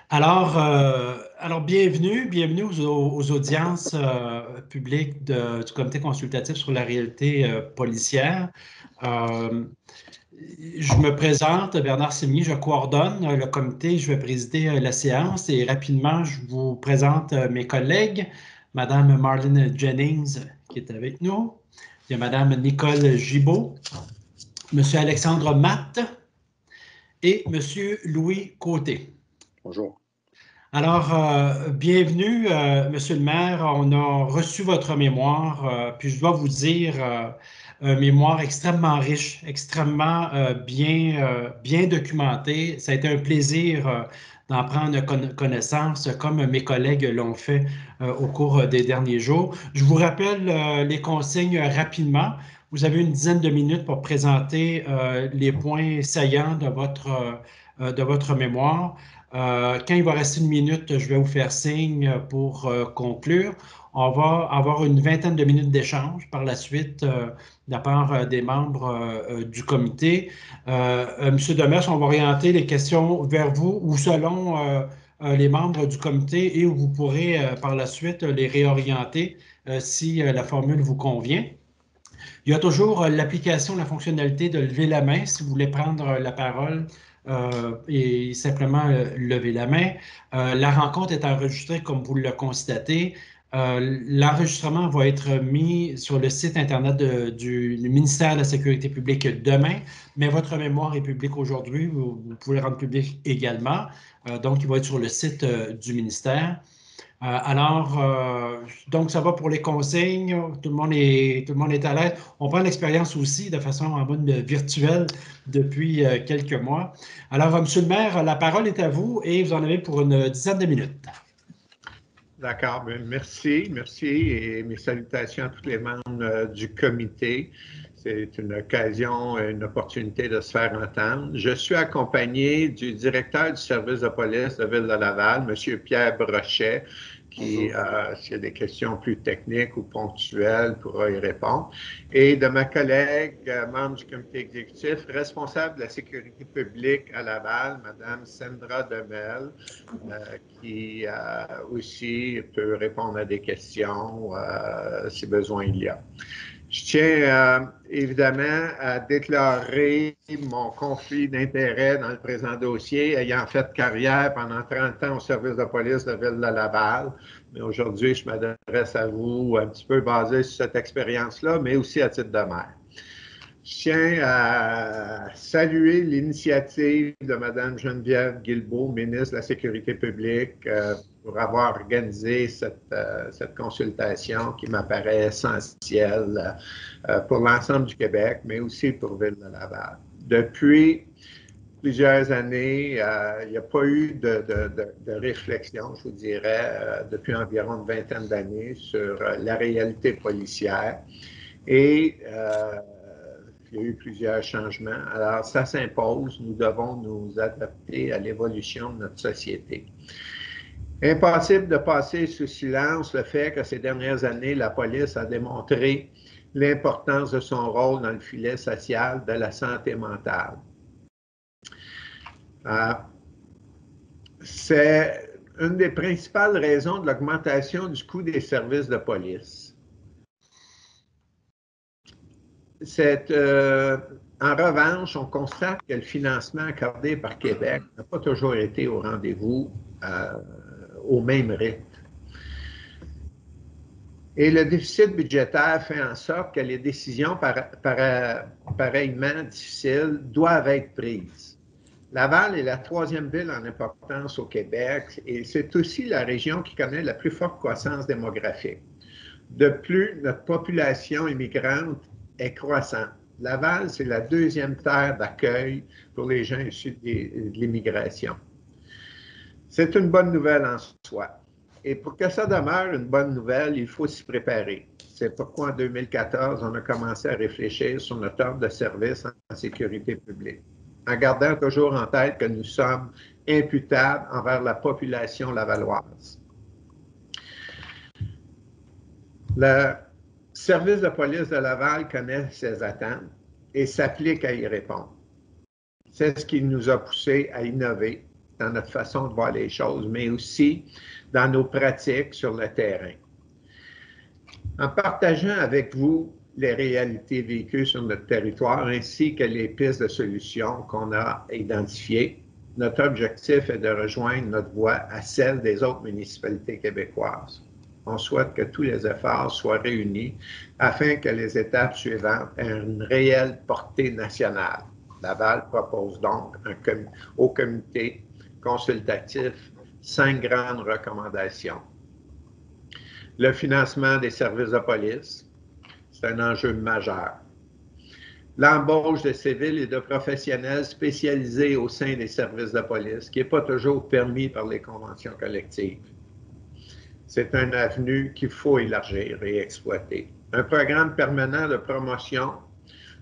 Alors bienvenue aux audiences publiques du Comité consultatif sur la réalité policière. Euh, je me présente, Bernard Sémigny, je coordonne le comité, je vais présider la séance et rapidement, je vous présente mes collègues, Madame Marlene Jennings qui est avec nous, il y a Madame Nicole Gibault, Monsieur Alexandre Matte et Monsieur Louis Côté. Bonjour. Alors, bienvenue, Monsieur le maire. On a reçu votre mémoire, puis je dois vous dire, un mémoire extrêmement riche, extrêmement bien documenté. Ça a été un plaisir d'en prendre connaissance, comme mes collègues l'ont fait au cours des derniers jours. Je vous rappelle les consignes rapidement. Vous avez une dizaine de minutes pour présenter les points saillants de votre mémoire. Quand il va rester une minute, je vais vous faire signe pour conclure. On va avoir une vingtaine de minutes d'échange par la suite de la part des membres du comité. Monsieur Demers, on va orienter les questions vers vous ou selon les membres du comité et où vous pourrez par la suite les réorienter si la formule vous convient. Il y a toujours l'application, la fonctionnalité de lever la main si vous voulez prendre la parole et simplement lever la main. La rencontre est enregistrée comme vous le constatez. L'enregistrement va être mis sur le site Internet du ministère de la Sécurité publique demain, mais votre mémoire est publique aujourd'hui. Vous pouvez le rendre public également. Donc, il va être sur le site du ministère. Donc, ça va pour les consignes. Tout le monde est à l'aise. On prend l'expérience aussi de façon en mode virtuel depuis quelques mois. Alors, Monsieur le maire, la parole est à vous et vous en avez pour une dizaine de minutes. D'accord, merci et mes salutations à tous les membres du comité. C'est une occasion, une opportunité de se faire entendre. Je suis accompagné du directeur du service de police de Ville de Laval, M. Pierre Brochet, qui, s'il y a des questions plus techniques ou ponctuelles, pourra y répondre. Et de ma collègue, membre du comité exécutif, responsable de la sécurité publique à Laval, Mme Sandra Demel, qui aussi peut répondre à des questions si besoin il y a. Je tiens évidemment à déclarer mon conflit d'intérêt dans le présent dossier, ayant fait carrière pendant 30 ans au service de police de Ville de Laval. Mais aujourd'hui, je m'adresse à vous un petit peu basé sur cette expérience-là, mais aussi à titre de maire. Je tiens à saluer l'initiative de Mme Geneviève Guilbeault, ministre de la Sécurité publique, pour avoir organisé cette consultation qui m'apparaît essentielle pour l'ensemble du Québec, mais aussi pour Ville de Laval. Depuis plusieurs années, il n'y a pas eu de réflexion, je vous dirais, depuis environ une vingtaine d'années sur la réalité policière. Et il y a eu plusieurs changements. Alors, ça s'impose. Nous devons nous adapter à l'évolution de notre société. Impossible de passer sous silence le fait que ces dernières années, la police a démontré l'importance de son rôle dans le filet social de la santé mentale. C'est une des principales raisons de l'augmentation du coût des services de police. En revanche, on constate que le financement accordé par Québec n'a pas toujours été au rendez-vous au même rythme. Et le déficit budgétaire fait en sorte que les décisions pareillement difficiles doivent être prises. Laval est la troisième ville en importance au Québec et c'est aussi la région qui connaît la plus forte croissance démographique. De plus, notre population immigrante est croissante. Laval, c'est la deuxième terre d'accueil pour les gens issus de l'immigration. C'est une bonne nouvelle en soi. Et pour que ça demeure une bonne nouvelle, il faut s'y préparer. C'est pourquoi en 2014, on a commencé à réfléchir sur notre offre de service en sécurité publique, en gardant toujours en tête que nous sommes imputables envers la population lavalloise. Le service de police de Laval connaît ses attentes et s'applique à y répondre. C'est ce qui nous a poussé à innover dans notre façon de voir les choses, mais aussi dans nos pratiques sur le terrain. En partageant avec vous les réalités vécues sur notre territoire ainsi que les pistes de solutions qu'on a identifiées, notre objectif est de rejoindre notre voix à celle des autres municipalités québécoises. On souhaite que tous les efforts soient réunis afin que les étapes suivantes aient une réelle portée nationale. Laval propose donc au comité consultatif 5 grandes recommandations. Le financement des services de police, c'est un enjeu majeur. L'embauche de civils et de professionnels spécialisés au sein des services de police, qui n'est pas toujours permis par les conventions collectives. C'est un avenue qu'il faut élargir et exploiter. Un programme permanent de promotion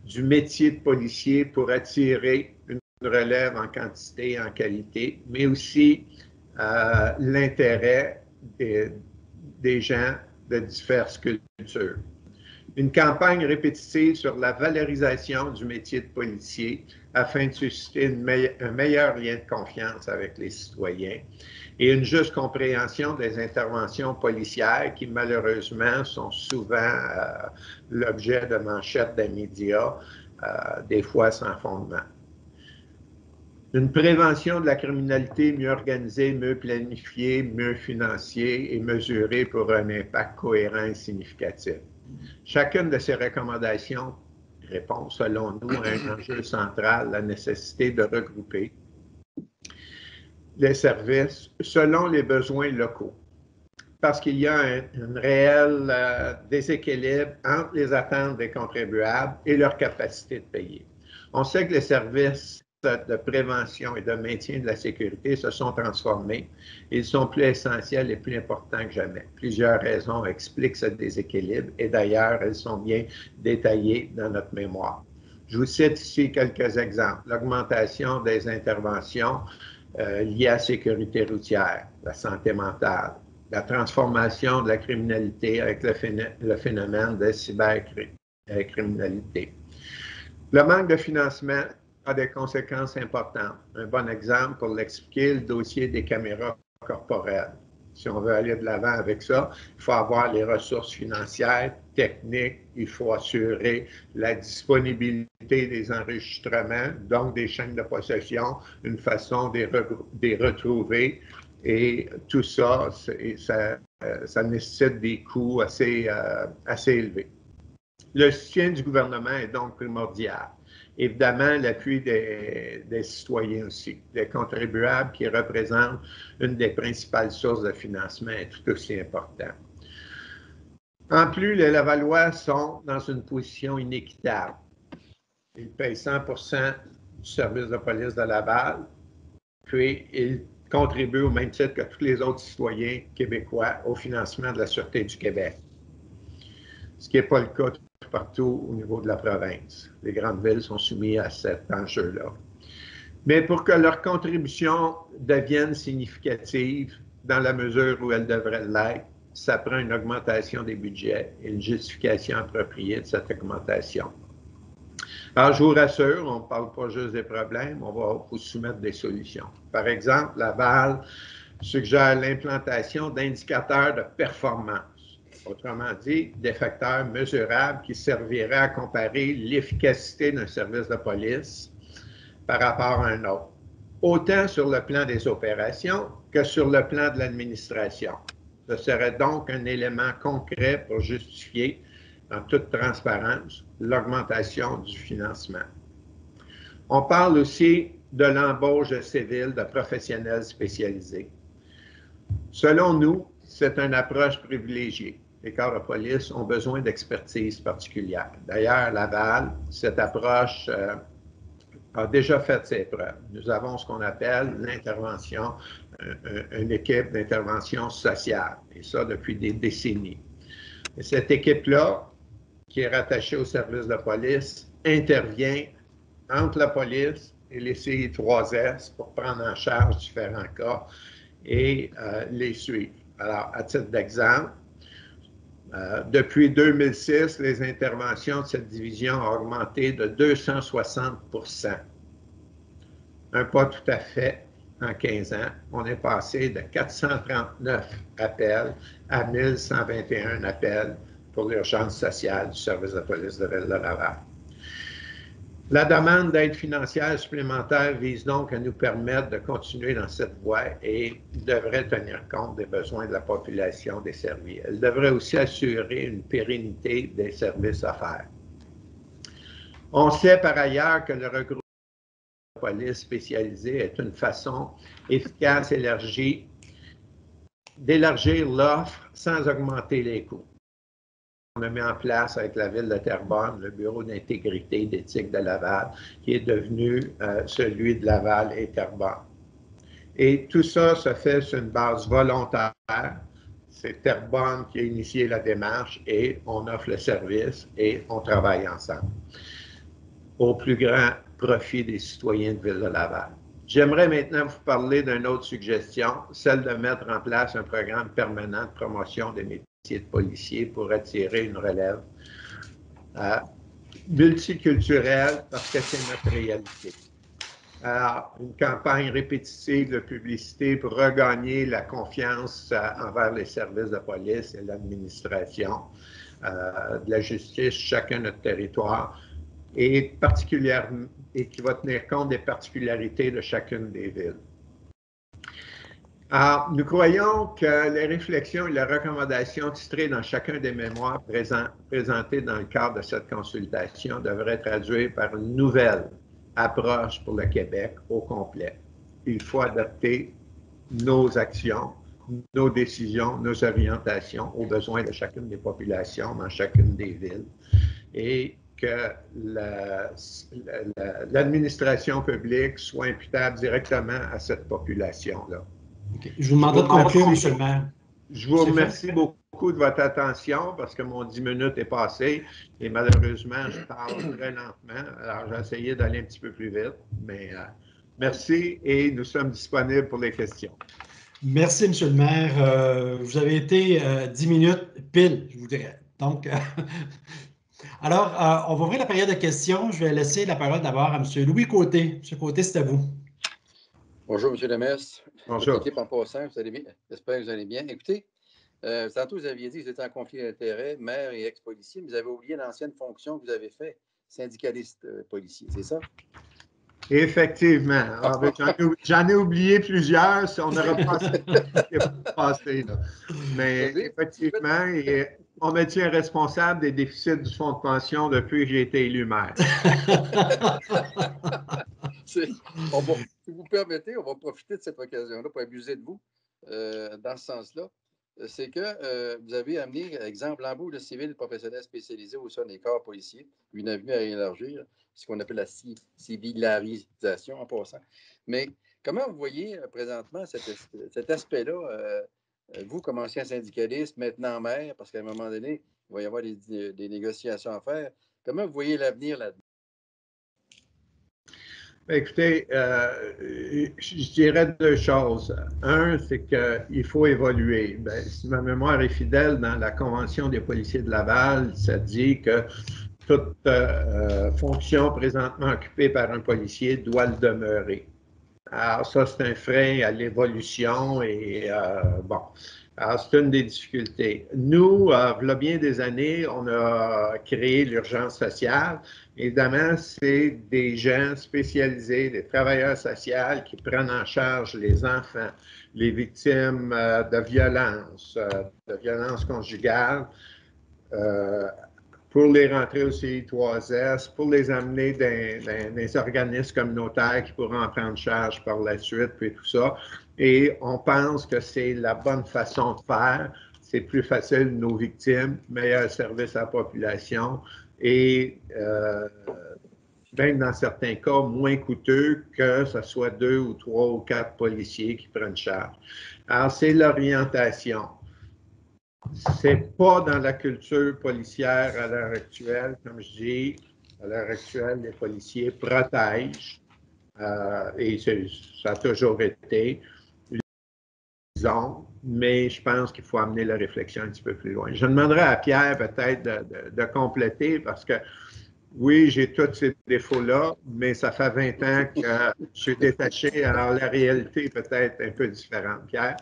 du métier de policier pour attirer une relève en quantité et en qualité, mais aussi l'intérêt des gens de diverses cultures. Une campagne répétitive sur la valorisation du métier de policier afin de susciter un meilleur lien de confiance avec les citoyens et une juste compréhension des interventions policières qui, malheureusement, sont souvent l'objet de manchettes des médias, des fois sans fondement. Une prévention de la criminalité mieux organisée, mieux planifiée, mieux financée et mesurée pour un impact cohérent et significatif. Chacune de ces recommandations répond, selon nous, à un enjeu central, la nécessité de regrouper les services selon les besoins locaux. Parce qu'il y a un réel déséquilibre entre les attentes des contribuables et leur capacité de payer. On sait que les services de prévention et de maintien de la sécurité se sont transformés. Ils sont plus essentiels et plus importants que jamais. Plusieurs raisons expliquent ce déséquilibre et d'ailleurs, elles sont bien détaillées dans notre mémoire. Je vous cite ici quelques exemples. L'augmentation des interventions liées à la sécurité routière, la santé mentale, la transformation de la criminalité avec le phénomène de cybercriminalité. Le manque de financement a des conséquences importantes. Un bon exemple pour l'expliquer, le dossier des caméras corporelles. Si on veut aller de l'avant avec ça, il faut avoir les ressources financières, techniques, il faut assurer la disponibilité des enregistrements, donc des chaînes de possession, une façon de les retrouver. Et tout ça, ça nécessite des coûts assez élevés. Le soutien du gouvernement est donc primordial. Évidemment, l'appui des citoyens aussi, des contribuables qui représentent une des principales sources de financement est tout aussi important. En plus, les Lavallois sont dans une position inéquitable. Ils payent 100% du service de police de Laval, puis ils contribuent au même titre que tous les autres citoyens québécois au financement de la Sûreté du Québec. Ce qui n'est pas le cas partout au niveau de la province. Les grandes villes sont soumises à cet enjeu-là. Mais pour que leur contribution devienne significative dans la mesure où elle devrait l'être, ça prend une augmentation des budgets et une justification appropriée de cette augmentation. Alors, je vous rassure, on ne parle pas juste des problèmes, on va vous soumettre des solutions. Par exemple, Laval suggère l'implantation d'indicateurs de performance. Autrement dit, des facteurs mesurables qui serviraient à comparer l'efficacité d'un service de police par rapport à un autre, autant sur le plan des opérations que sur le plan de l'administration. Ce serait donc un élément concret pour justifier, en toute transparence, l'augmentation du financement. On parle aussi de l'embauche de civils, de professionnels spécialisés. Selon nous, c'est une approche privilégiée. Les corps de police ont besoin d'expertise particulière. D'ailleurs, Laval, cette approche a déjà fait ses preuves. Nous avons ce qu'on appelle l'intervention, une équipe d'intervention sociale, et ça depuis des décennies. Et cette équipe-là, qui est rattachée au service de police, intervient entre la police et les CI3S pour prendre en charge différents cas et les suivre. Alors, à titre d'exemple, depuis 2006, les interventions de cette division ont augmenté de 260 %. Un pas tout à fait en 15 ans. On est passé de 439 appels à 1121 appels pour l'urgence sociale du service de police de Ville-de-Laval. La demande d'aide financière supplémentaire vise donc à nous permettre de continuer dans cette voie et devrait tenir compte des besoins de la population desservie. Elle devrait aussi assurer une pérennité des services offerts. On sait par ailleurs que le regroupement de police spécialisée est une façon efficace d'élargir l'offre sans augmenter les coûts. On a mis en place avec la ville de Terrebonne le bureau d'intégrité et d'éthique de Laval, qui est devenu celui de Laval et Terrebonne. Et tout ça se fait sur une base volontaire. C'est Terrebonne qui a initié la démarche et on offre le service et on travaille ensemble au plus grand profit des citoyens de Ville de Laval. J'aimerais maintenant vous parler d'une autre suggestion, celle de mettre en place un programme permanent de promotion des métiers de policiers pour attirer une relève multiculturelle parce que c'est notre réalité. Alors, une campagne répétitive de publicité pour regagner la confiance envers les services de police et l'administration de la justice, chacun notre territoire, et qui va tenir compte des particularités de chacune des villes. Alors, nous croyons que les réflexions et les recommandations titrées dans chacun des mémoires présentées dans le cadre de cette consultation devraient traduire par une nouvelle approche pour le Québec au complet. Il faut adapter nos actions, nos décisions, nos orientations aux besoins de chacune des populations dans chacune des villes et que l'administration publique soit imputable directement à cette population-là. Okay. Je vous demande de conclure, M. le maire. Je vous remercie beaucoup de votre attention parce que mon 10 minutes est passé et malheureusement, je parle très lentement. Alors, j'ai essayé d'aller un petit peu plus vite, mais merci et nous sommes disponibles pour les questions. Merci, M. le maire. Vous avez été 10 minutes pile, je vous dirais. Donc, alors, on va ouvrir la période de questions. Je vais laisser la parole d'abord à M. Louis Côté. M. Côté, c'est à vous. Bonjour, M. Lemers. Bonjour. Votre équipe en passant, vous allez bien? J'espère que vous allez bien. Écoutez, tantôt, vous aviez dit que vous étiez en conflit d'intérêts, maire et ex-policier, mais vous avez oublié l'ancienne fonction que vous avez faite, syndicaliste policier, c'est ça? Effectivement. J'en ai oublié plusieurs, si on n'aura pas passé. Mais effectivement, on me tient responsable des déficits du fonds de pension depuis que j'ai été élu maire. Si vous permettez, on va profiter de cette occasion-là pour abuser de vous dans ce sens-là. C'est que vous avez amené, exemple, l'embauche de civils professionnels spécialisés au sein des corps policiers, une avenue à élargir, ce qu'on appelle la civilarisation en passant. Mais comment vous voyez présentement cet aspect-là, vous comme ancien syndicaliste, maintenant maire, parce qu'à un moment donné, il va y avoir des négociations à faire. Comment vous voyez l'avenir là-dedans? Écoutez, je dirais deux choses. Un, c'est qu'il faut évoluer. Bien, si ma mémoire est fidèle, dans la Convention des policiers de Laval, ça dit que toute fonction présentement occupée par un policier doit le demeurer. Alors ça, c'est un frein à l'évolution et bon, alors c'est une des difficultés. Nous, il y a bien des années, on a créé l'urgence sociale. Évidemment, c'est des gens spécialisés, des travailleurs sociaux qui prennent en charge les enfants, les victimes de violences conjugales, pour les rentrer au CI3S, pour les amener dans des organismes communautaires qui pourront en prendre charge par la suite, puis tout ça. Et on pense que c'est la bonne façon de faire. C'est plus facile, nos victimes, meilleur service à la population et même dans certains cas, moins coûteux que ce soit 2 ou 3 ou 4 policiers qui prennent charge. Alors, c'est l'orientation. C'est pas dans la culture policière à l'heure actuelle. Comme je dis, à l'heure actuelle, les policiers protègent et ça a toujours été, mais je pense qu'il faut amener la réflexion un petit peu plus loin. Je demanderai à Pierre peut-être de compléter parce que Oui, j'ai tous ces défauts-là, mais ça fait 20 ans que je suis détaché, alors la réalité est peut-être un peu différente. Pierre?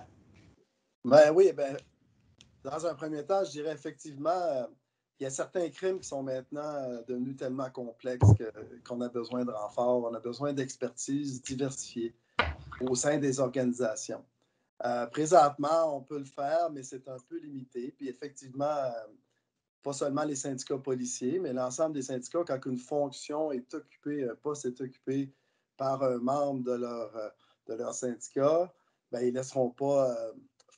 Ben oui, ben, dans un premier temps, je dirais effectivement, il y a certains crimes qui sont maintenant devenus tellement complexes qu'on a besoin de renforts, on a besoin d'expertise diversifiée au sein des organisations. Présentement, on peut le faire, mais c'est un peu limité. Puis effectivement, pas seulement les syndicats policiers, mais l'ensemble des syndicats, quand une fonction est occupée, un poste est occupé par un membre de leur syndicat, ben, ils ne laisseront pas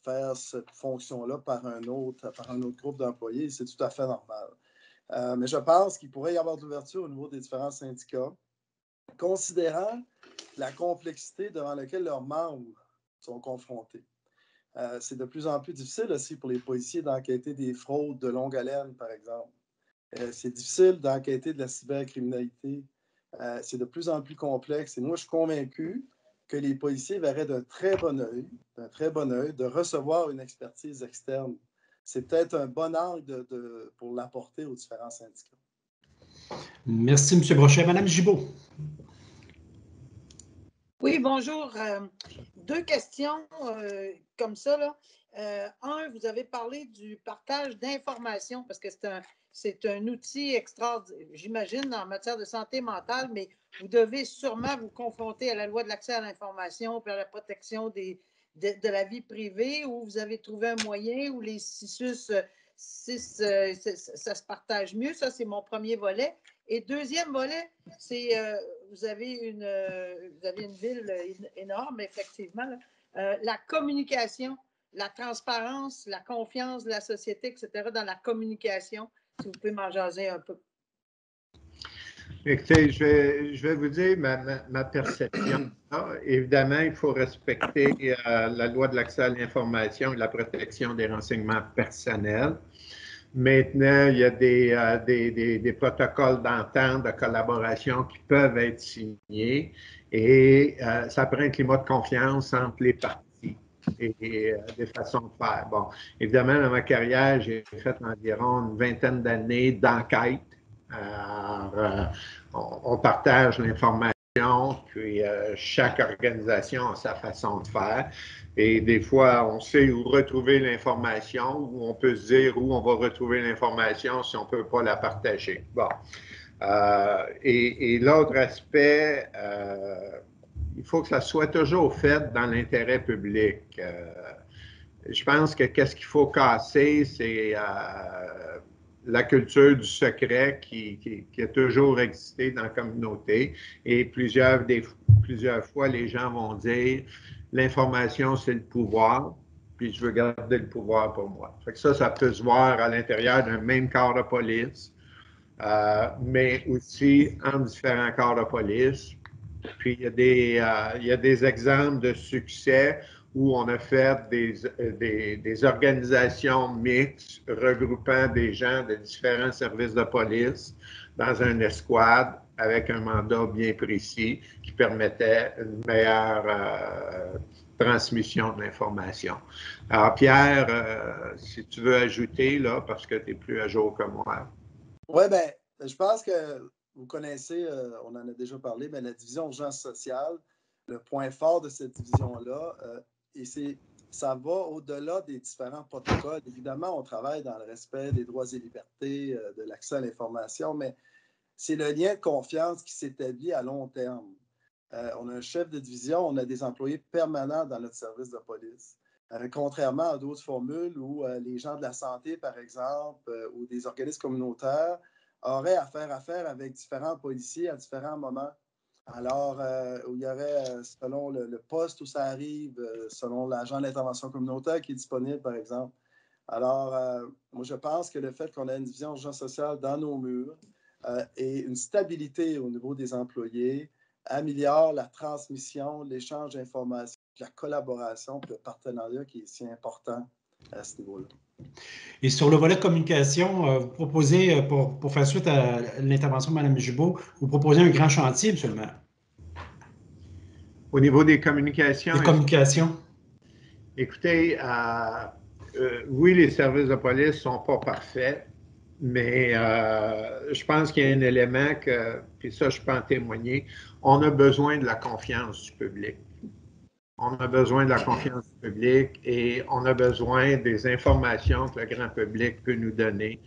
faire cette fonction-là par un autre groupe d'employés. C'est tout à fait normal. Mais je pense qu'il pourrait y avoir de l'ouverture au niveau des différents syndicats, considérant la complexité devant laquelle leurs membres sont confrontés. C'est de plus en plus difficile aussi pour les policiers d'enquêter des fraudes de longue haleine, par exemple. C'est difficile d'enquêter de la cybercriminalité. C'est de plus en plus complexe. Et moi, je suis convaincu que les policiers verraient d'un très bon œil, de recevoir une expertise externe. C'est peut-être un bon angle pour l'apporter aux différents syndicats. Merci, M. Brochet. Mme Gibault. Oui, bonjour. Deux questions comme ça, là. Un, vous avez parlé du partage d'informations parce que c'est un outil extraordinaire, j'imagine, en matière de santé mentale, mais vous devez sûrement vous confronter à la loi de l'accès à l'information pour la protection de la vie privée, où vous avez trouvé un moyen où les CISUS, ça se partage mieux. Ça, c'est mon premier volet. Et deuxième volet, c'est vous avez une ville énorme, effectivement. La communication, la transparence, la confiance de la société, etc., dans la communication. Si vous pouvez m'en jaser un peu. Écoutez, je vais vous dire ma perception. Évidemment, il faut respecter la loi de l'accès à l'information et la protection des renseignements personnels. Maintenant, il y a des protocoles d'entente, de collaboration qui peuvent être signés et ça prend un climat de confiance entre les parties et des façons de faire. Bon, évidemment, dans ma carrière, j'ai fait environ une vingtaine d'années d'enquête. On partage l'information, puis chaque organisation a sa façon de faire. Et des fois, on sait où retrouver l'information, ou on peut se dire où on va retrouver l'information si on ne peut pas la partager. Bon. Et l'autre aspect, il faut que ça soit toujours fait dans l'intérêt public. Je pense que qu'est-ce qu'il faut casser, c'est la culture du secret qui a toujours existé dans la communauté. Et plusieurs fois, les gens vont dire l'information, c'est le pouvoir, puis je veux garder le pouvoir pour moi. Fait que ça peut se voir à l'intérieur d'un même corps de police, mais aussi en différents corps de police. Puis il y a des exemples de succès où on a fait des organisations mixtes regroupant des gens de différents services de police dans une escouade avec un mandat bien précis qui permettait une meilleure transmission de l'information. Alors, Pierre, si tu veux ajouter, là, parce que tu es plus à jour que moi. Oui, bien, je pense que vous connaissez, on en a déjà parlé, mais la division urgence sociale, le point fort de cette division-là, et ça va au-delà des différents protocoles. Évidemment, on travaille dans le respect des droits et libertés, de l'accès à l'information, mais c'est le lien de confiance qui s'établit à long terme. On a un chef de division, on a des employés permanents dans notre service de police. Contrairement à d'autres formules où les gens de la santé, par exemple, ou des organismes communautaires auraient à faire affaire avec différents policiers à différents moments. Alors, où il y aurait, selon le poste où ça arrive, selon l'agent d'intervention communautaire qui est disponible, par exemple. Alors, moi, je pense que le fait qu'on ait une division urgence sociale dans nos murs et une stabilité au niveau des employés améliore la transmission, l'échange d'informations, la collaboration, le partenariat qui est si important à ce niveau-là. Et sur le volet communication, vous proposez, pour faire suite à l'intervention de Mme Gibault, vous proposez un grand chantier, M. le maire. Au niveau des communications. Des communications. Écoutez, oui, les services de police ne sont pas parfaits, Mais je pense qu'il y a un élément que, puis ça, je peux en témoigner, on a besoin de la confiance du public. On a besoin de la confiance du public et on a besoin des informations que le grand public peut nous donner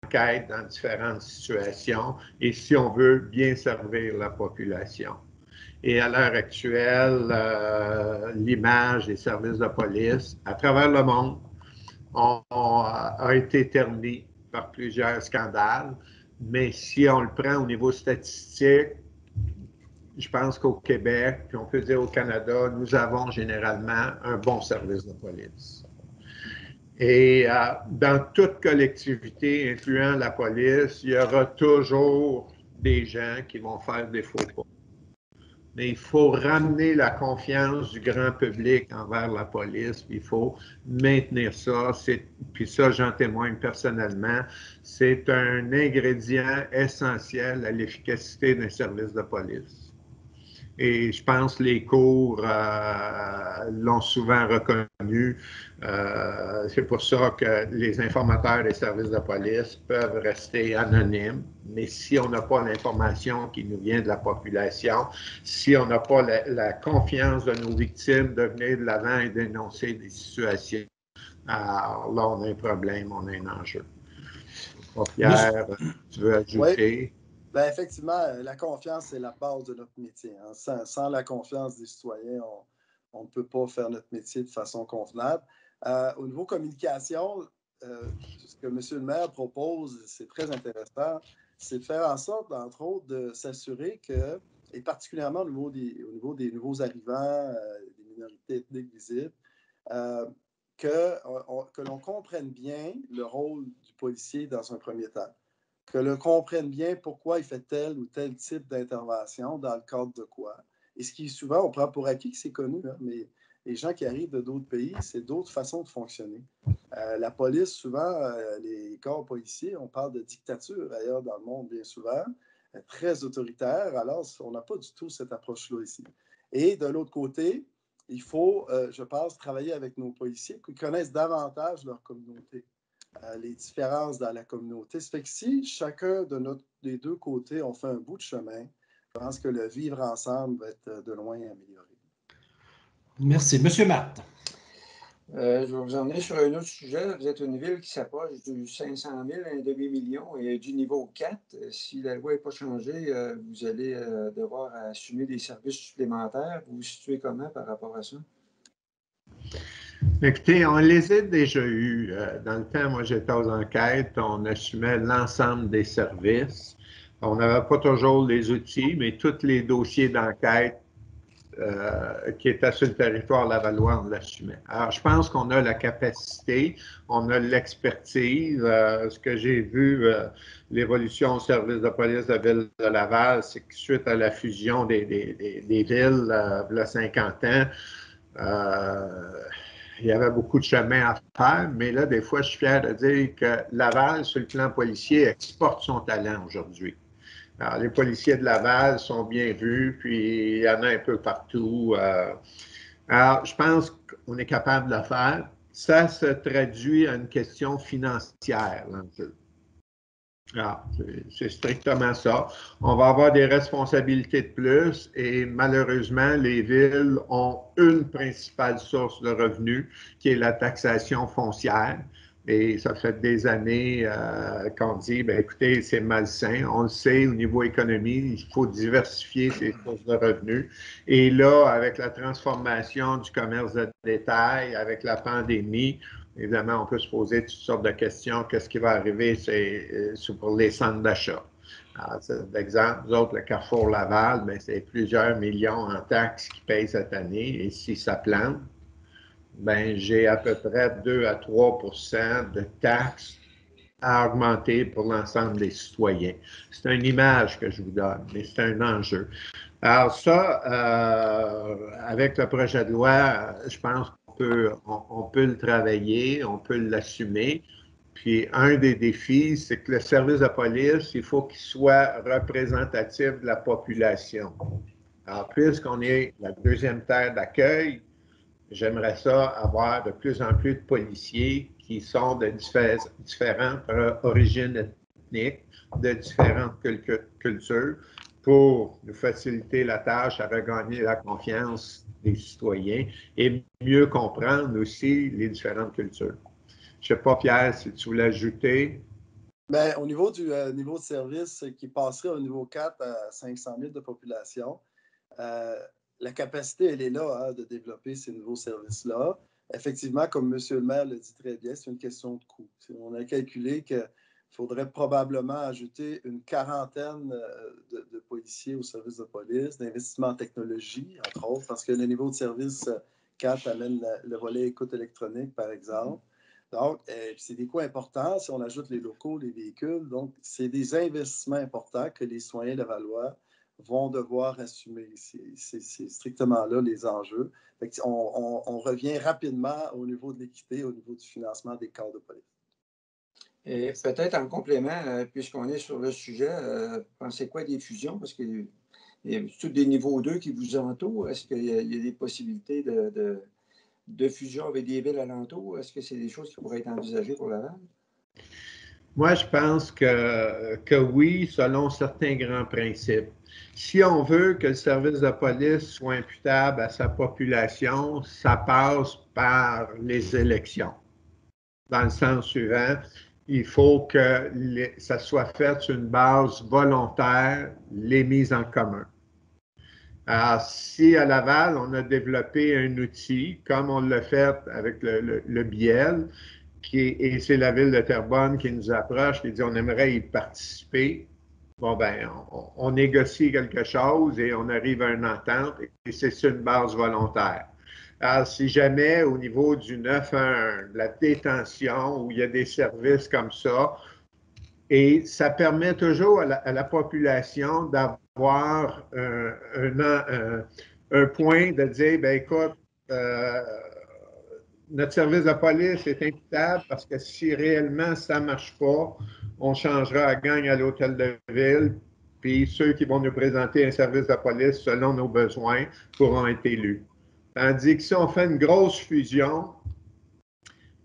enquête dans différentes situations et si on veut bien servir la population. Et à l'heure actuelle, l'image des services de police à travers le monde a été ternie par plusieurs scandales. Mais si on le prend au niveau statistique, je pense qu'au Québec, puis on peut dire au Canada, nous avons généralement un bon service de police. Et dans toute collectivité, incluant la police, il y aura toujours des gens qui vont faire des faux pas. Mais il faut ramener la confiance du grand public envers la police, puis il faut maintenir ça. Puis ça, j'en témoigne personnellement, c'est un ingrédient essentiel à l'efficacité d'un service de police. Et je pense que les cours l'ont souvent reconnu. C'est pour ça que les informateurs des services de police peuvent rester anonymes. Mais si on n'a pas l'information qui nous vient de la population, si on n'a pas la confiance de nos victimes de venir de l'avant et dénoncer des situations, alors là, on a un problème, on a un enjeu. Pierre, tu veux ajouter? Oui. Ben, effectivement, la confiance, c'est la base de notre métier. Hein. Sans la confiance des citoyens, on ne peut pas faire notre métier de façon convenable. Au niveau communication, ce que M. le maire propose, c'est très intéressant, c'est de faire en sorte, entre autres, de s'assurer que, et particulièrement au niveau des nouveaux arrivants, des minorités ethniques visibles, que l'on comprenne bien le rôle du policier dans un premier temps. Que l'on comprenne bien pourquoi il fait tel ou tel type d'intervention, dans le cadre de quoi. Et ce qui souvent, on prend pour acquis que c'est connu, hein, mais les gens qui arrivent de d'autres pays, c'est d'autres façons de fonctionner. La police, souvent, les corps policiers, on parle de dictature ailleurs dans le monde bien souvent, très autoritaire, alors on n'a pas du tout cette approche-là ici. Et de l'autre côté, il faut, je pense, travailler avec nos policiers qui connaissent davantage leur communauté. Les différences dans la communauté. Ça fait que si chacun des deux côtés on fait un bout de chemin, je pense que le vivre ensemble va être de loin amélioré. Merci. Monsieur Matt. Je vais vous emmener sur un autre sujet. Vous êtes une ville qui s'approche du 500 000, un demi-million et du niveau 4. Si la loi n'est pas changée, vous allez devoir assumer des services supplémentaires. Vous vous situez comment par rapport à ça? Écoutez, on les a déjà eus. Dans le temps, moi, j'étais aux enquêtes, on assumait l'ensemble des services. On n'avait pas toujours les outils, mais tous les dossiers d'enquête qui étaient sur le territoire lavallois, on l'assumait. Alors, je pense qu'on a la capacité, on a l'expertise. Ce que j'ai vu, l'évolution au service de police de la ville de Laval, c'est que suite à la fusion des villes, il y a 50 ans, il y avait beaucoup de chemin à faire, mais là, des fois, je suis fier de dire que Laval, sur le plan policier, exporte son talent aujourd'hui. Alors, les policiers de Laval sont bien vus, puis il y en a un peu partout. Alors, je pense qu'on est capable de le faire. Ça se traduit à une question financière, l'enjeu. Ah, c'est strictement ça. On va avoir des responsabilités de plus et malheureusement, les villes ont une principale source de revenus qui est la taxation foncière. Et ça fait des années qu'on dit, bien, écoutez, c'est malsain. On le sait, au niveau économie, il faut diversifier ses sources de revenus. Et là, avec la transformation du commerce de détail, avec la pandémie, évidemment, on peut se poser toutes sortes de questions. Qu'est-ce qui va arriver pour les centres d'achat? D'exemple, nous autres, le Carrefour Laval, ben, c'est plusieurs millions en taxes qu'ils payent cette année. Et si ça plante, ben, j'ai à peu près 2 à 3 % de taxes à augmenter pour l'ensemble des citoyens. C'est une image que je vous donne, mais c'est un enjeu. Alors ça, avec le projet de loi, je pense qu'on peut le travailler, on peut l'assumer. Puis un des défis, c'est que le service de police, il faut qu'il soit représentatif de la population. Alors, puisqu'on est la deuxième terre d'accueil, j'aimerais ça avoir de plus en plus de policiers qui qui sont de différentes origines ethniques, de différentes cultures, pour nous faciliter la tâche à regagner la confiance des citoyens et mieux comprendre aussi les différentes cultures. Je ne sais pas, Pierre, si tu voulais ajouter. Bien, au niveau du niveau de service qui passerait au niveau 4 à 500 000 de population, la capacité, elle est là de développer ces nouveaux services-là. Effectivement, comme M. le maire le dit très bien, c'est une question de coût. On a calculé qu'il faudrait probablement ajouter une quarantaine de policiers au service de police, d'investissement en technologie, entre autres, parce que le niveau de service 4 amène le volet écoute électronique, par exemple. Donc, c'est des coûts importants si on ajoute les locaux, les véhicules. Donc, c'est des investissements importants que les citoyens de Valois vont devoir assumer. C'est strictement là les enjeux. On revient rapidement au niveau de l'équité, au niveau du financement des corps de police. Et peut-être en complément, puisqu'on est sur le sujet, pensez quoi des fusions? Parce qu'il y a tous des niveaux 2 qui vous entourent. Est-ce qu'il y a des possibilités de fusion avec des villes alentours? Est-ce que c'est des choses qui pourraient être envisagées pour Laval? Moi, je pense que oui, selon certains grands principes. Si on veut que le service de police soit imputable à sa population, ça passe par les élections. Dans le sens suivant, il faut que ça soit fait sur une base volontaire, les mises en commun. Alors, si à Laval, on a développé un outil, comme on l'a fait avec le BIEL, et c'est la ville de Terrebonne qui nous approche, qui dit on aimerait y participer. Bon, ben, on négocie quelque chose et on arrive à une entente et c'est sur une base volontaire. Alors, si jamais au niveau du 911, de la détention, où il y a des services comme ça, et ça permet toujours à la population d'avoir un point de dire, ben écoute, notre service de police est imputable parce que si réellement ça ne marche pas, on changera à gang à l'hôtel de ville, puis ceux qui vont nous présenter un service de police selon nos besoins pourront être élus. Tandis que si on fait une grosse fusion,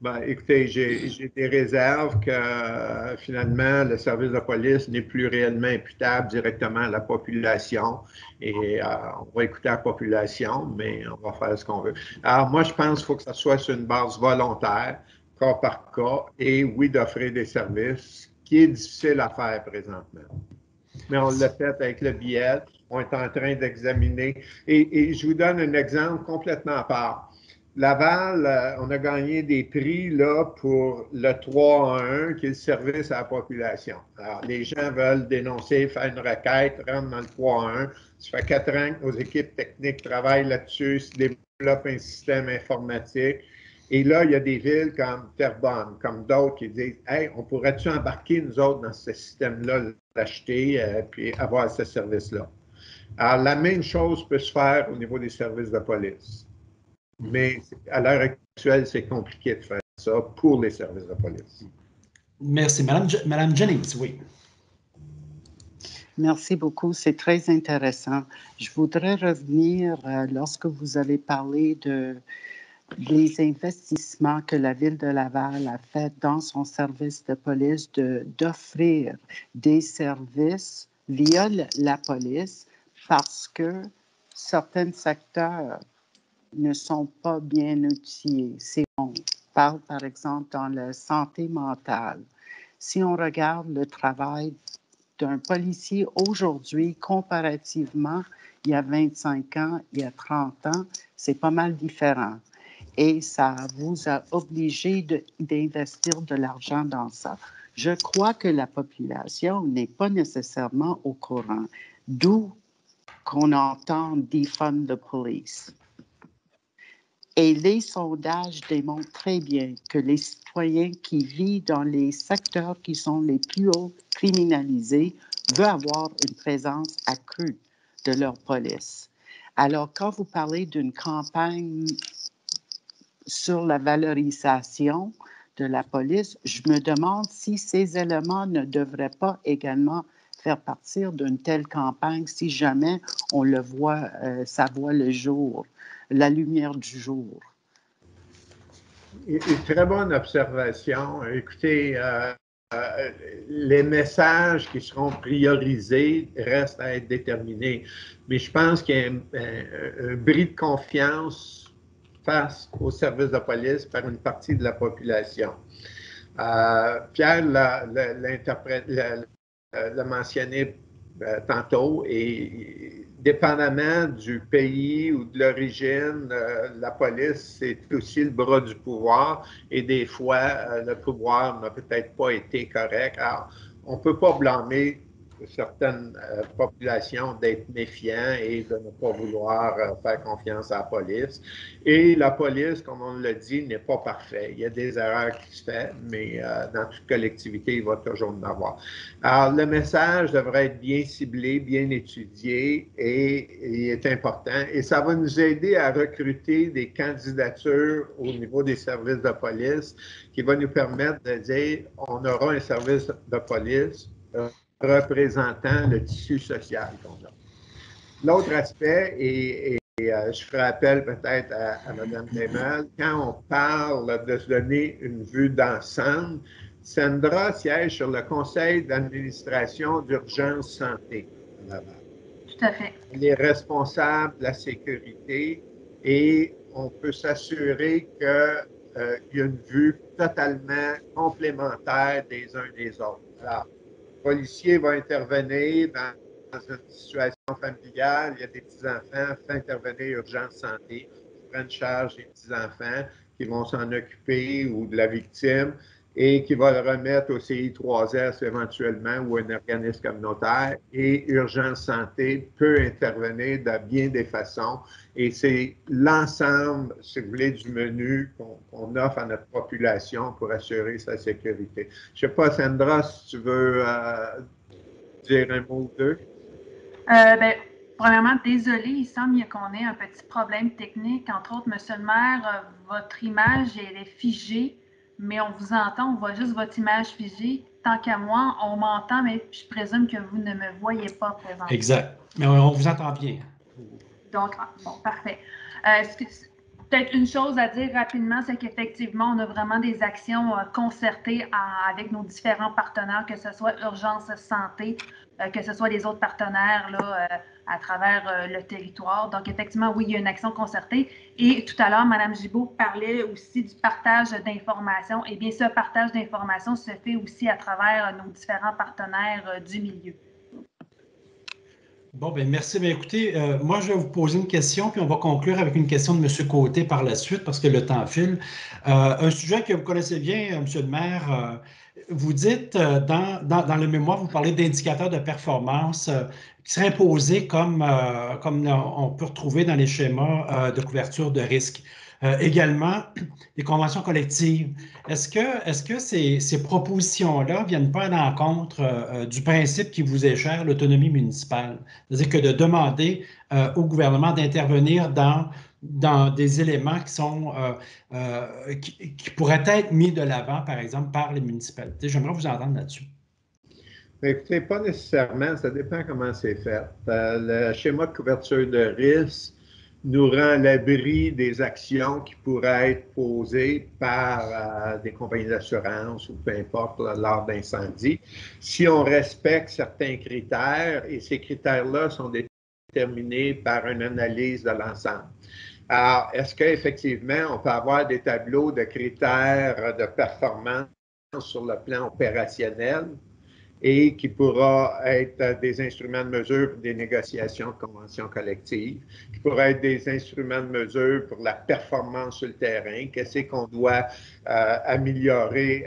ben, écoutez, j'ai des réserves que finalement le service de police n'est plus réellement imputable directement à la population et on va écouter la population, mais on va faire ce qu'on veut. Alors moi, je pense qu'il faut que ça soit sur une base volontaire, cas par cas, et oui, d'offrir des services, qui est difficile à faire présentement. Mais on l'a fait avec le BIEL, on est en train d'examiner. Et je vous donne un exemple complètement à part. Laval, on a gagné des prix là, pour le 3-1, qui est le service à la population. Alors, les gens veulent dénoncer, faire une requête, rentrent dans le 3-1. Ça fait 4 ans que nos équipes techniques travaillent là-dessus, se développent un système informatique. Et là, il y a des villes comme Terrebonne, comme d'autres qui disent « Hey, on pourrait-tu embarquer nous autres dans ce système-là, l'acheter, puis avoir ce service-là? » Alors, la même chose peut se faire au niveau des services de police. Mais à l'heure actuelle, c'est compliqué de faire ça pour les services de police. Merci. Madame Jennings, oui. Merci beaucoup, c'est très intéressant. Je voudrais revenir lorsque vous avez parlé des investissements que la Ville de Laval a fait dans son service de police, d'offrir des services via la police parce que certains secteurs ne sont pas bien outillés. Si on parle, par exemple, dans la santé mentale, si on regarde le travail d'un policier aujourd'hui, comparativement, il y a 25 ans, il y a 30 ans, c'est pas mal différent. Et ça vous a obligé d'investir de l'argent dans ça. Je crois que la population n'est pas nécessairement au courant, d'où qu'on entend « defund the police ». Et les sondages démontrent très bien que les citoyens qui vivent dans les secteurs qui sont les plus hauts criminalisés veulent avoir une présence accrue de leur police. Alors, quand vous parlez d'une campagne sur la valorisation de la police, je me demande si ces éléments ne devraient pas également faire partie d'une telle campagne si jamais on le voit, ça voit le jour, la lumière du jour. Une très bonne observation. Écoutez, les messages qui seront priorisés restent à être déterminés. Mais je pense qu'il y a un bris de confiance face aux services de police par une partie de la population. Pierre l'a mentionné tantôt, et dépendamment du pays ou de l'origine, la police, c'est aussi le bras du pouvoir, et des fois, le pouvoir n'a peut-être pas été correct. Alors, on ne peut pas blâmer certaines populations d'être méfiants et de ne pas vouloir faire confiance à la police. Et la police, comme on l'a dit, n'est pas parfaite. Il y a des erreurs qui se font, mais dans toute collectivité, il va toujours en avoir. Alors, le message devrait être bien ciblé, bien étudié, et il est important. Et ça va nous aider à recruter des candidatures au niveau des services de police qui va nous permettre de dire on aura un service de police représentant le tissu social qu'on a. L'autre aspect, et je ferai appel peut-être à Mme Desmeules, quand on parle de se donner une vue d'ensemble, Sandra siège sur le conseil d'administration d'urgence santé à Laval. Tout à fait. Elle est responsable de la sécurité et on peut s'assurer qu'il y a une vue totalement complémentaire des uns des autres. Alors, le policier va intervenir dans une situation familiale, il y a des petits-enfants, fait intervenir urgence santé, prendre charge des petits-enfants qui vont s'en occuper ou de la victime et qui va le remettre au CI3S éventuellement ou un organisme communautaire. Et urgence santé peut intervenir de bien des façons. Et c'est l'ensemble, si vous voulez, du menu qu'on offre à notre population pour assurer sa sécurité. Je ne sais pas, Sandra, si tu veux dire un mot ou deux. Premièrement, désolé, il semble qu'on ait un petit problème technique. Entre autres, Monsieur le maire, votre image, elle est figée, mais on vous entend, on voit juste votre image figée. Tant qu'à moi, on m'entend, mais je présume que vous ne me voyez pas présentement. Exact. Mais on vous entend bien. Donc, bon, parfait. Peut-être une chose à dire rapidement, c'est qu'effectivement, on a vraiment des actions concertées avec nos différents partenaires, que ce soit Urgence Santé, que ce soit les autres partenaires là, à travers le territoire. Donc, effectivement, oui, il y a une action concertée. Et tout à l'heure, Mme Gibault parlait aussi du partage d'informations. Eh bien, ce partage d'informations se fait aussi à travers nos différents partenaires du milieu. Bon, bien, merci. Bien, écoutez, moi, je vais vous poser une question, puis on va conclure avec une question de M. Côté par la suite, parce que le temps file. Un sujet que vous connaissez bien, M. le maire, vous dites, dans le mémoire, vous parlez d'indicateurs de performance qui seraient imposés comme on peut retrouver dans les schémas de couverture de risque. Également, les conventions collectives. Est-ce que ces propositions-là ne viennent pas à l'encontre du principe qui vous est cher, l'autonomie municipale? C'est-à-dire que de demander au gouvernement d'intervenir dans des éléments qui pourraient être mis de l'avant, par exemple, par les municipalités. J'aimerais vous entendre là-dessus. Écoutez, pas nécessairement, ça dépend comment c'est fait. Le schéma de couverture de risque nous rend à l'abri des actions qui pourraient être posées par des compagnies d'assurance ou peu importe lors d'incendie, si on respecte certains critères, et ces critères-là sont déterminés par une analyse de l'ensemble. Alors, est-ce qu'effectivement, on peut avoir des tableaux de critères de performance sur le plan opérationnel et qui pourra être des instruments de mesure pour des négociations de conventions collectives, qui pourra être des instruments de mesure pour la performance sur le terrain, qu'est-ce qu'on doit améliorer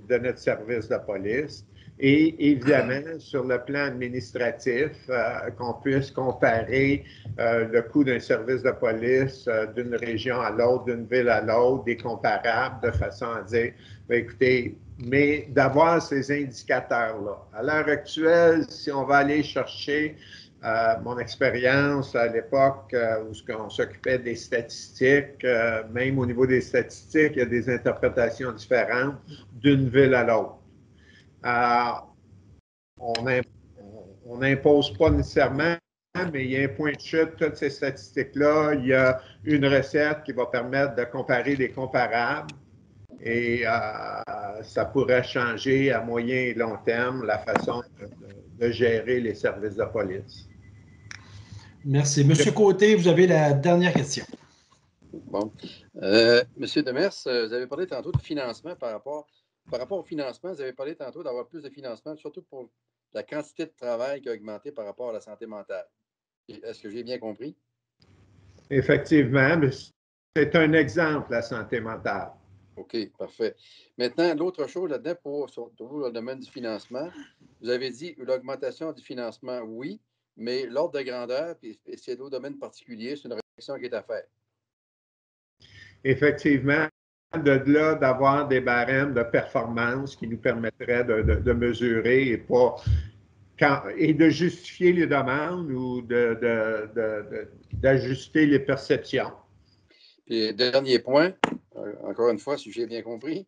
de notre service de police. Et évidemment, sur le plan administratif, qu'on puisse comparer le coût d'un service de police d'une région à l'autre, d'une ville à l'autre, des comparables, de façon à dire, bien, écoutez, mais d'avoir ces indicateurs-là. À l'heure actuelle, si on va aller chercher mon expérience à l'époque où on s'occupait des statistiques, même au niveau des statistiques, il y a des interprétations différentes d'une ville à l'autre. On n'impose pas nécessairement, mais il y a un point de chute, toutes ces statistiques-là. Il y a une recette qui va permettre de comparer des comparables Et ça pourrait changer à moyen et long terme la façon de gérer les services de police. Merci. Monsieur Côté, vous avez la dernière question. Bon. Monsieur Demers, vous avez parlé tantôt de financement par rapport au financement. Vous avez parlé tantôt d'avoir plus de financement, surtout pour la quantité de travail qui a augmenté par rapport à la santé mentale. Est-ce que j'ai bien compris? Effectivement, mais c'est un exemple, la santé mentale. OK, parfait. Maintenant, l'autre chose là-dedans, surtout dans le domaine du financement, vous avez dit l'augmentation du financement, oui, mais l'ordre de grandeur, puis c'est d'autres domaines particuliers, c'est une réflexion qui est à faire. Effectivement, de là d'avoir des barèmes de performance qui nous permettraient de mesurer et de justifier les demandes ou d'ajuster les perceptions. Puis, dernier point, encore une fois, si j'ai bien compris,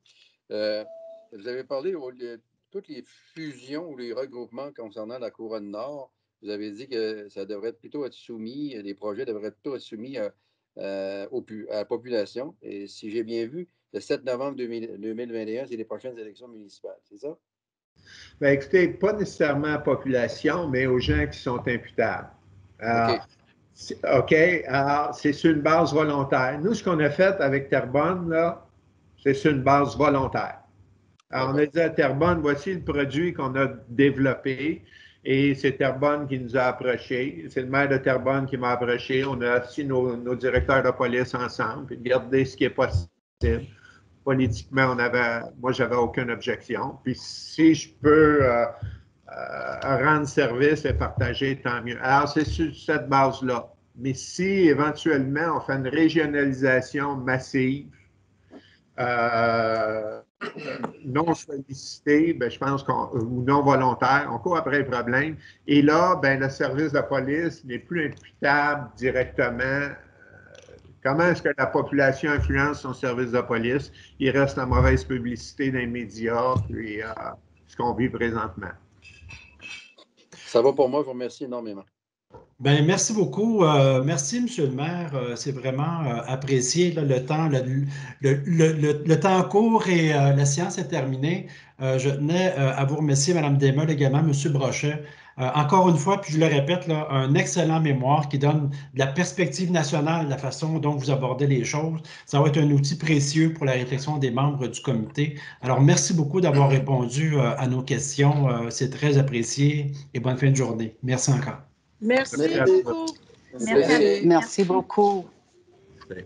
vous avez parlé de toutes les fusions ou les regroupements concernant la Couronne Nord. Vous avez dit que ça devrait plutôt être soumis, les projets devraient plutôt être soumis à la population. Et si j'ai bien vu, le 7 novembre 2021, c'est les prochaines élections municipales, c'est ça? Bien, écoutez, pas nécessairement à la population, mais aux gens qui sont imputables. OK. Alors, c'est sur une base volontaire. Nous, ce qu'on a fait avec Terrebonne, là, c'est sur une base volontaire. Alors, on a dit à Terrebonne, voici le produit qu'on a développé. Et c'est Terrebonne qui nous a approchés. C'est le maire de Terrebonne qui m'a approché. On a assis nos directeurs de police ensemble, puis regardé ce qui est possible. Politiquement, moi, j'avais aucune objection. Puis si je peux rendre service et partager, tant mieux. Alors, c'est sur cette base-là. Mais si éventuellement on fait une régionalisation massive, non sollicitée, ben, je pense ou non volontaire, on court après le problème. Et là, ben, le service de police n'est plus imputable directement. Comment est-ce que la population influence son service de police? Il reste la mauvaise publicité dans les médias, puis ce qu'on vit présentement. Ça va pour moi, je vous remercie énormément. Bien, merci beaucoup. Merci, Monsieur le maire. C'est vraiment apprécié là, le temps. Le temps court et la séance est terminée. Je tenais à vous remercier, Mme Desmeules, également, M. Brochet. Encore une fois, puis je le répète, là, un excellent mémoire qui donne de la perspective nationale, de la façon dont vous abordez les choses. Ça va être un outil précieux pour la réflexion des membres du comité. Alors, merci beaucoup d'avoir répondu à nos questions. C'est très apprécié et bonne fin de journée. Merci encore. Merci beaucoup. Merci. Merci beaucoup. Merci.